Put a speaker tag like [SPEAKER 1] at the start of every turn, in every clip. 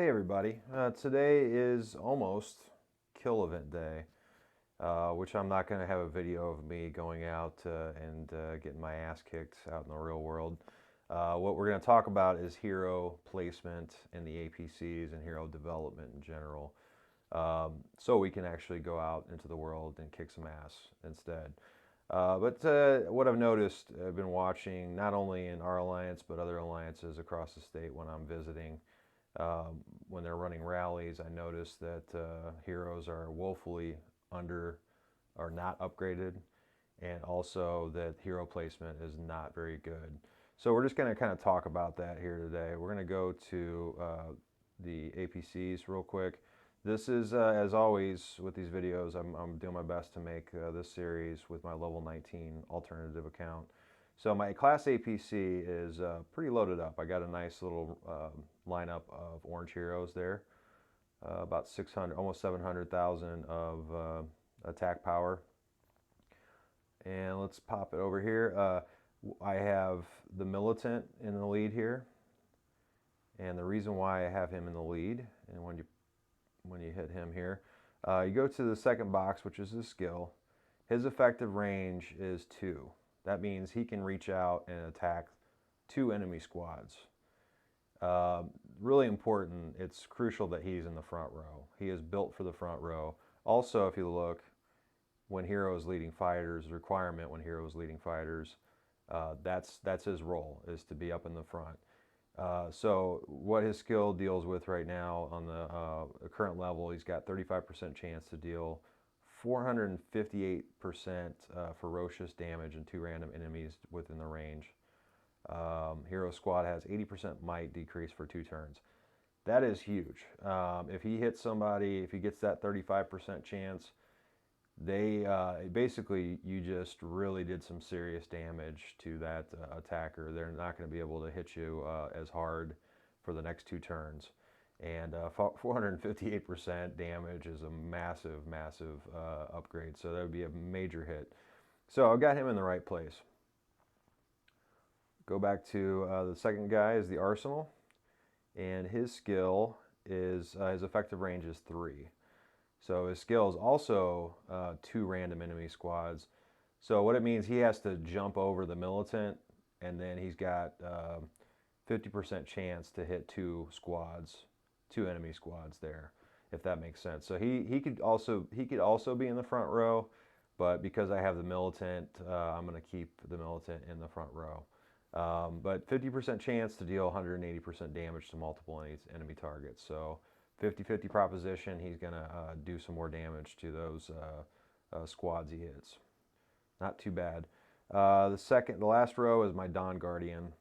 [SPEAKER 1] Hey everybody, today is almost kill event day, which I'm not going to have a video of me going out and getting my ass kicked out in the real world. What we're going to talk about is hero placement in the APCs and hero development in general, so we can actually go out into the world and kick some ass instead. But what I've noticed, I've been watching not only in our alliance but other alliances across the state when I'm visiting. When they're running rallies, I noticed that heroes are woefully under or not upgraded, and also that hero placement is not very good. So we're just going to kind of talk about that here today. We're going to go to the APCs real quick. This is, as always with these videos, I'm doing my best to make this series with my level 19 alternative account. So my class APC is pretty loaded up. I got a nice little lineup of orange heroes there. About 600, almost 700,000 of attack power. And let's pop it over here. I have the militant in the lead here. And the reason why I have him in the lead, and when you hit him here, you go to the second box, which is his skill. His effective range is 2. That means he can reach out and attack 2 enemy squads. Really important, it's crucial that he's in the front row. He is built for the front row. Also, if you look, when Hero is leading fighters, the requirement when Hero is leading fighters, that's his role, is to be up in the front. So what his skill deals with right now on the current level, he's got 35% chance to deal 458% ferocious damage and 2 random enemies within the range. Hero squad has 80% might decrease for 2 turns. That is huge. If he hits somebody, if he gets that 35% chance, they basically, you just really did some serious damage to that attacker. They're not going to be able to hit you as hard for the next 2 turns. And 458% damage is a massive, massive upgrade. So that would be a major hit. So I got him in the right place. Go back to the second guy is the Arsenal, and his skill is his effective range is 3. So his skill is also 2 random enemy squads. So what it means, he has to jump over the militant, and then he's got 50% chance to hit 2 squads, 2 enemy squads there, if that makes sense. So he could also be in the front row, but because I have the militant, I'm going to keep the militant in the front row. But 50% chance to deal 180% damage to multiple enemy targets. So 50-50 proposition, he's going to do some more damage to those squads he hits. Not too bad. The last row is my Dawn Guardian,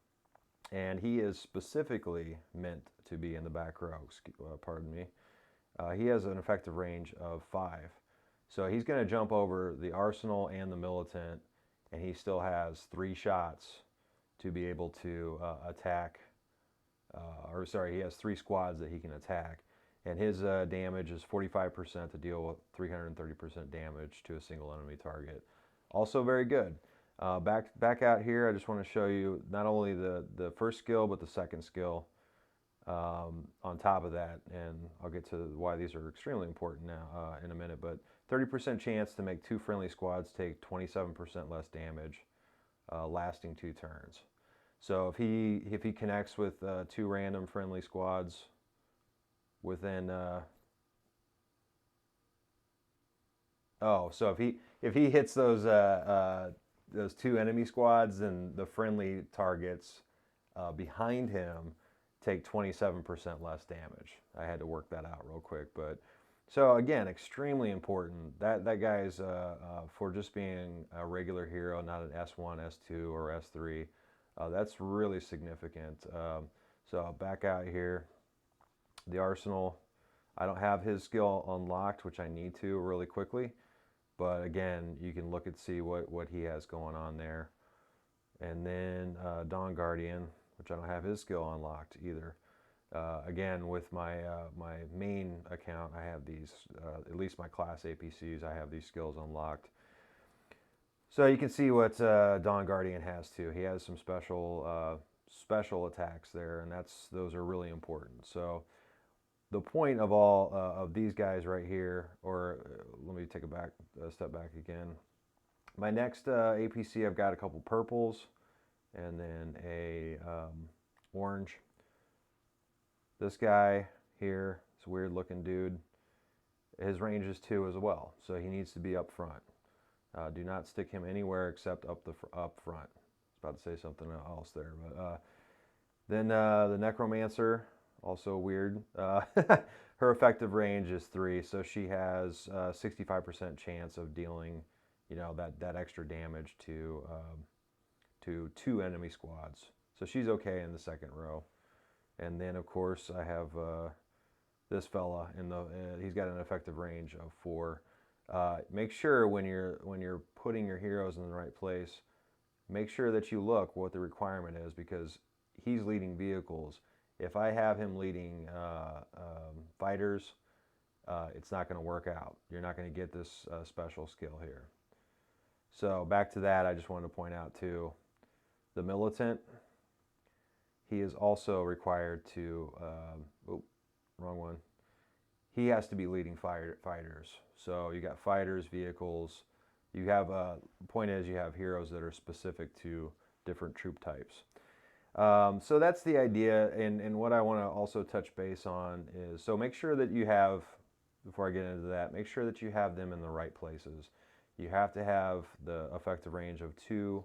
[SPEAKER 1] and he is specifically meant to be in the back row, pardon me. He has an effective range of 5. So he's going to jump over the Arsenal and the Militant, and he still has 3 shots to be able to attack, he has 3 squads that he can attack. And his damage is 45% to deal with 330% damage to a single enemy target. Also very good. Back out here, I just want to show you not only the first skill, but the second skill on top of that. And I'll get to why these are extremely important now in a minute. But 30% chance to make 2 friendly squads take 27% less damage, lasting 2 turns. So if he connects with 2 random friendly squads within so if he hits those 2 enemy squads, then the friendly targets behind him take 27% less damage. I had to work that out real quick, but so again, extremely important. That guy's for just being a regular hero, not an S1, S2, or S3. That's really significant. So back out here, the Arsenal, I don't have his skill unlocked, which I need to really quickly. But again, you can look and see what he has going on there. And then Dawn Guardian, which I don't have his skill unlocked either. Again, with my my main account, I have these, at least my class APCs, I have these skills unlocked. So you can see what Dawn Guardian has too. He has some special attacks there, and those are really important. So the point of all of these guys right here, or let me take a step back again. My next APC, I've got a couple purples and then a orange. This guy here, this weird looking dude, his range is 2 as well, so he needs to be up front. Do not stick him anywhere except up front. I was about to say something else there, but then the Necromancer, also weird. Her effective range is 3, so she has 65% chance of dealing, that extra damage to 2 enemy squads. So she's okay in the second row. And then of course I have this fella he's got an effective range of 4. Make sure when you're putting your heroes in the right place, make sure that you look what the requirement is, because he's leading vehicles. If I have him leading fighters, it's not going to work out. You're not going to get this special skill here. So back to that, I just wanted to point out too, the militant, he is also required to, wrong one. He has to be leading fighters. So you got fighters, vehicles. You have, point is you have heroes that are specific to different troop types. So that's the idea, and what I want to also touch base on is, so make sure that you have, before I get into that, make sure that you have them in the right places. You have to have the effective range of 2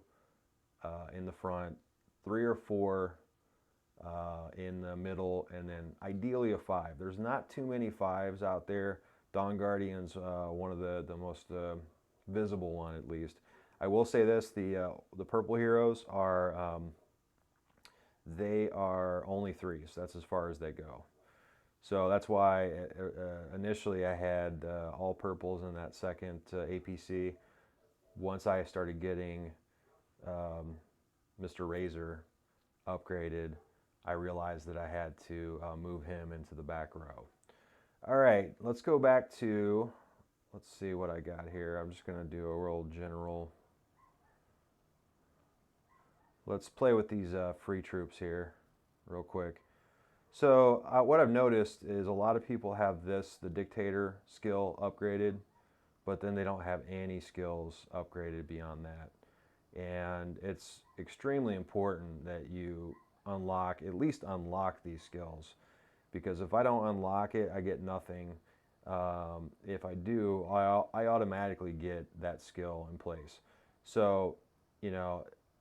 [SPEAKER 1] in the front, 3 or 4 in the middle, and then ideally a 5. There's not too many 5s out there. Dawn Guardian's one of the most visible one, at least. I will say this, the purple heroes are they are only 3s. That's as far as they go. So that's why initially I had all purples in that second APC. Once I started getting Mr. Razor upgraded, I realized that I had to move him into the back row. All right, let's go back to, let's see what I got here. I'm just going to do a real general. Let's play with these free troops here real quick. So what I've noticed is a lot of people have the dictator skill upgraded, but then they don't have any skills upgraded beyond that. And it's extremely important that you at least unlock these skills, because if I don't unlock it, I get nothing. If I do, I automatically get that skill in place. So,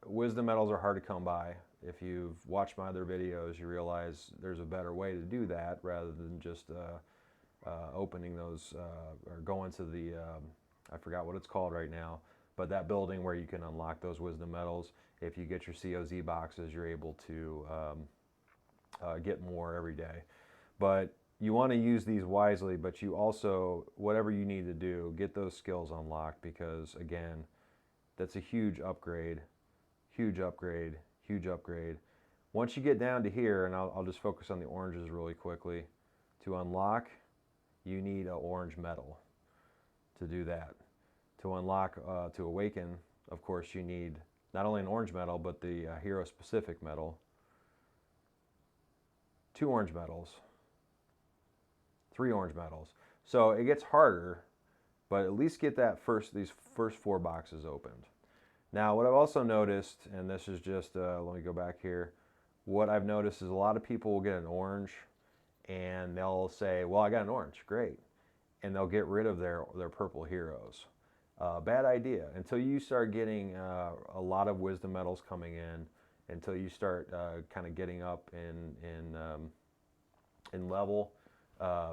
[SPEAKER 1] wisdom medals are hard to come by. If you've watched my other videos, you realize there's a better way to do that rather than just opening those or going to the, I forgot what it's called right now, but that building where you can unlock those wisdom medals. If you get your COZ boxes, you're able to get more every day. But you want to use these wisely, but you also, whatever you need to do, get those skills unlocked, because again, that's a huge upgrade, huge upgrade, huge upgrade. Once you get down to here, and I'll just focus on the oranges really quickly, to unlock, you need an orange medal to do that. To unlock, to awaken, of course, you need not only an orange medal, but the hero-specific medal. 2 orange medals. 3 orange medals. So it gets harder, but at least get these first 4 boxes opened. Now, what I've also noticed, and this is just, let me go back here. What I've noticed is a lot of people will get an orange, and they'll say, well, I got an orange, great. And they'll get rid of their purple heroes. Bad idea. Until you start getting a lot of wisdom medals coming in, until you start kind of getting up in level,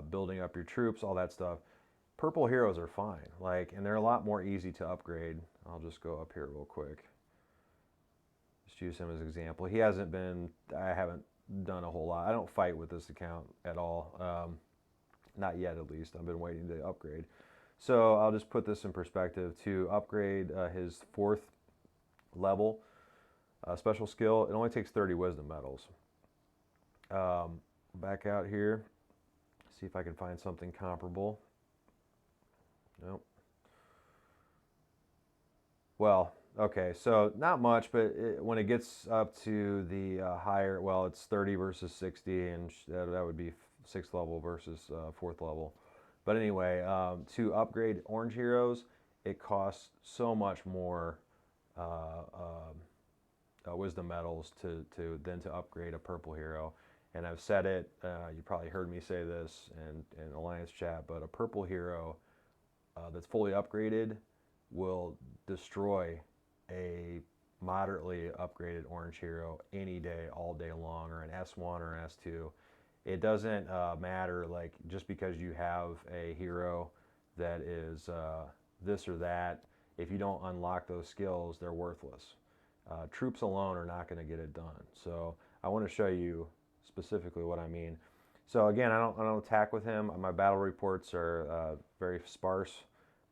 [SPEAKER 1] building up your troops, all that stuff. Purple heroes are fine, and they're a lot more easy to upgrade. I'll just go up here real quick. Just use him as an example. I haven't done a whole lot. I don't fight with this account at all. Not yet, at least. I've been waiting to upgrade. So I'll just put this in perspective. To upgrade his 4th level special skill, it only takes 30 wisdom medals. Back out here, see if I can find something comparable. Nope. Well, okay, so not much, but when it gets up to the higher, well, it's 30 versus 60, and that would be 6th level versus 4th level. But anyway, to upgrade orange heroes, it costs so much more wisdom medals than to upgrade a purple hero. And I've said it, you probably heard me say this in Alliance chat, but a purple hero that's fully upgraded will destroy a moderately upgraded orange hero any day, all day long, or an S1 or an S2. It doesn't matter, like, just because you have a hero that is this or that. If you don't unlock those skills, they're worthless. Troops alone are not going to get it done. So I want to show you specifically what I mean. So again, I don't attack with him. My battle reports are very sparse,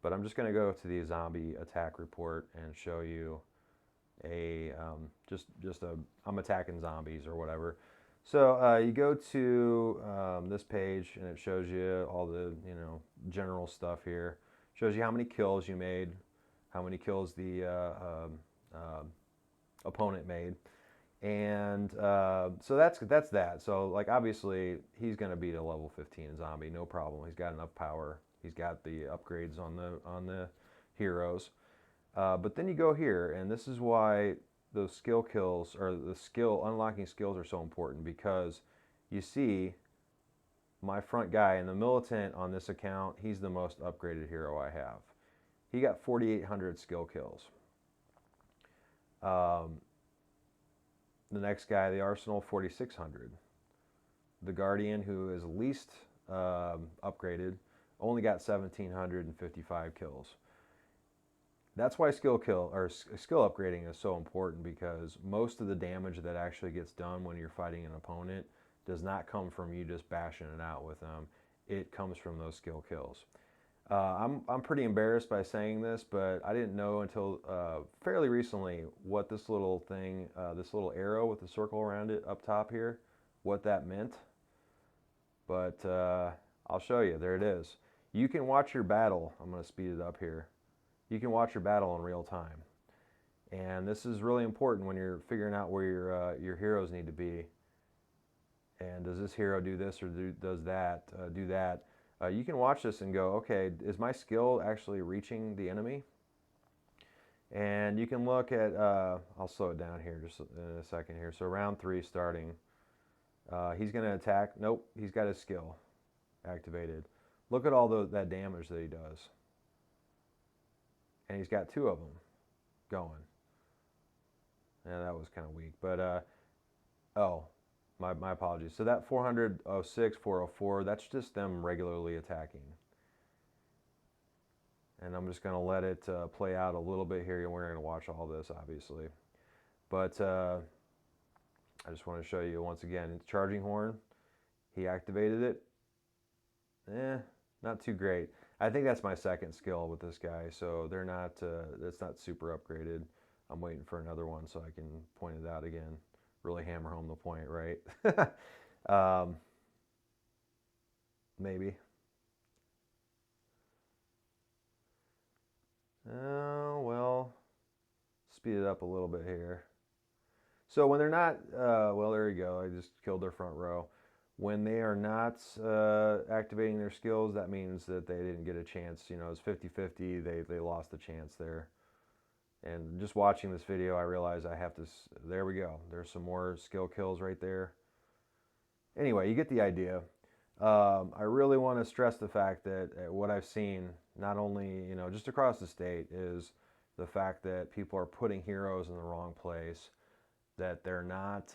[SPEAKER 1] but I'm just going to go to the zombie attack report and show you a I'm attacking zombies or whatever. So you go to this page and it shows you all the general stuff here. Shows you how many kills you made, how many kills the opponent made, and so that's that. So like obviously he's going to beat a level 15 zombie, no problem. He's got enough power. He's got the upgrades on the heroes. But then you go here, and this is why those skill kills or the skill unlocking skills are so important, because you see my front guy in the militant on this account, he's the most upgraded hero I have. He got 4,800 skill kills. The next guy, the Arsenal, 4,600. The Guardian, who is least upgraded, only got 1,755 kills. That's why skill upgrading is so important, because most of the damage that actually gets done when you're fighting an opponent does not come from you just bashing it out with them. It comes from those skill kills. I'm pretty embarrassed by saying this, but I didn't know until fairly recently what this little thing, this little arrow with the circle around it up top here, what that meant. But I'll show you. There it is. You can watch your battle. I'm going to speed it up here. You can watch your battle in real time. And this is really important when you're figuring out where your heroes need to be. And does this hero do this or does that, do that? You can watch this and go, okay, is my skill actually reaching the enemy? And you can look at, I'll slow it down here just in a second here. So round 3 starting. He's going to attack. Nope, he's got his skill activated. Look at all that damage that he does. And he's got 2 of them going. Yeah, that was kind of weak. But, oh, my apologies. So that 406, 404, that's just them regularly attacking. And I'm just going to let it play out a little bit here, and we're going to watch all this, obviously. But I just want to show you once again, charging horn. He activated it. Not too great. I think that's my second skill with this guy, so they're not. It's not super upgraded. I'm waiting for another one so I can point it out again. Really hammer home the point, right? Maybe. Oh, well, speed it up a little bit here. So when they're not, well, there you go. I just killed their front row. When they are not activating their skills, that means that they didn't get a chance. You know, it's 50-50. They lost the chance there. And just watching this video, I realized I have to, there we go. There's some more skill kills right there. Anyway, you get the idea. I really want to stress the fact that what I've seen, not only, just across the state, is the fact that people are putting heroes in the wrong place, that they're not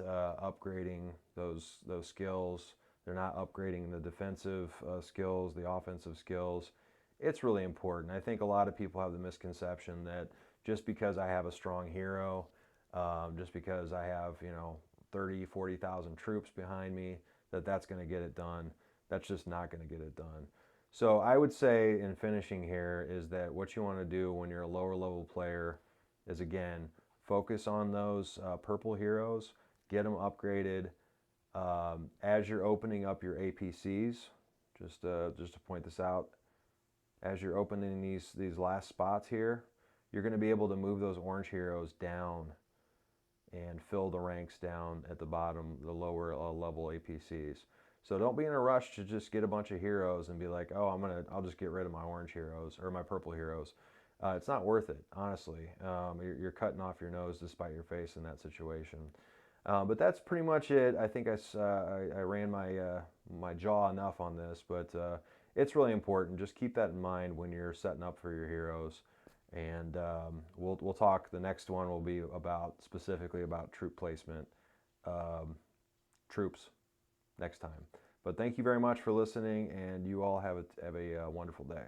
[SPEAKER 1] upgrading those skills. They're not upgrading the defensive skills, the offensive skills. It's really important. I think a lot of people have the misconception that just because I have a strong hero, just because I have 30, 40,000 troops behind me, that's going to get it done. That's just not going to get it done. So I would say, in finishing here, is that what you want to do when you're a lower level player is, again, focus on those purple heroes, get them upgraded. As you're opening up your APCs, just to point this out, as you're opening these last spots here, you're going to be able to move those orange heroes down and fill the ranks down at the bottom, the lower level APCs. So don't be in a rush to just get a bunch of heroes and be like, oh, I'll just get rid of my orange heroes or my purple heroes. It's not worth it, honestly. You're cutting off your nose to spite your face in that situation. But that's pretty much it. I think I ran my jaw enough on this, but it's really important. Just keep that in mind when you're setting up for your heroes. And we'll talk. The next one will be specifically about troop placement, troops next time. But thank you very much for listening, and you all have a wonderful day.